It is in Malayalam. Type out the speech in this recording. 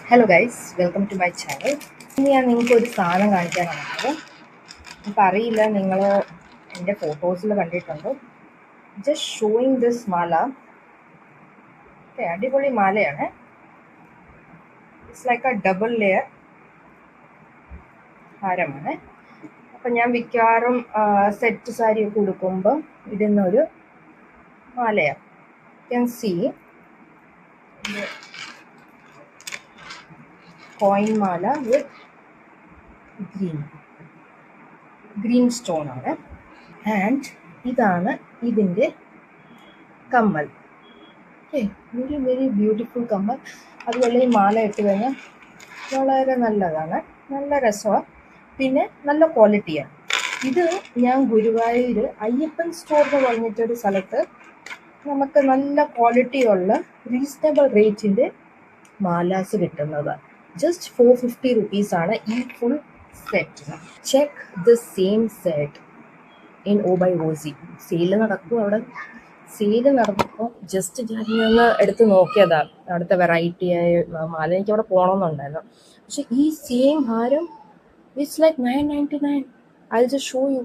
Hello guys, welcome to my channel. ഇന്ന് ഞാൻ നിങ്ങൾക്കൊരു സാധനം കാണിക്കാനാണ് വന്നത്. എനിക്ക് അറിയില്ല നിങ്ങൾ എൻ്റെ ഫോട്ടോസിൽ കണ്ടിട്ടുണ്ടോ. ജസ്റ്റ് ഷോയിങ് ദിസ് മാല. ഓക്കെ, അടിപൊളി മാലയാണ്. It's like a double layer ഹാരമാണ്. അപ്പം ഞാൻ മിക്കവാറും സെറ്റ് സാരിയൊക്കെ ഉടുക്കുമ്പോൾ ഇടുന്നൊരു മാലയാണ്. ക്യാൻ സീ കോയിൻ മാല വിത്ത് ഗ്രീൻ സ്റ്റോൺ ആണ്. ആൻഡ് ഇതാണ് ഇതിൻ്റെ കമ്മൽ. ഓക്കെ, വെരി വെരി ബ്യൂട്ടിഫുൾ കമ്മൽ. അതുപോലെ ഈ മാല ഇട്ട് കഴിഞ്ഞാൽ വളരെ നല്ലതാണ്, നല്ല രസമാണ്, പിന്നെ നല്ല ക്വാളിറ്റിയാണ്. ഇത് ഞാൻ ഗുരുവായൂർ അയ്യപ്പൻ സ്റ്റോർ എന്ന് പറഞ്ഞിട്ടൊരു സ്ഥലത്ത് നമുക്ക് നല്ല ക്വാളിറ്റിയുള്ള റീസണബിൾ റേറ്റിൻ്റെ മാലാസ് കിട്ടുന്നത്. ജസ്റ്റ് 450 റുപ്പീസാണ് ഈ full set. Check the same set in ഓ ബൈ ഓസി. സെയില് നടക്കും അവിടെ. സെയില് നടന്നപ്പോൾ ജസ്റ്റ് ഞാനൊന്ന് എടുത്ത് നോക്കിയതാണ് അവിടുത്തെ വെറൈറ്റി ആയ മാല. എനിക്ക് അവിടെ പോകണമെന്നുണ്ടായിരുന്നു. പക്ഷെ ഈ സെയിം ഹാരം it's like 999. I just show U.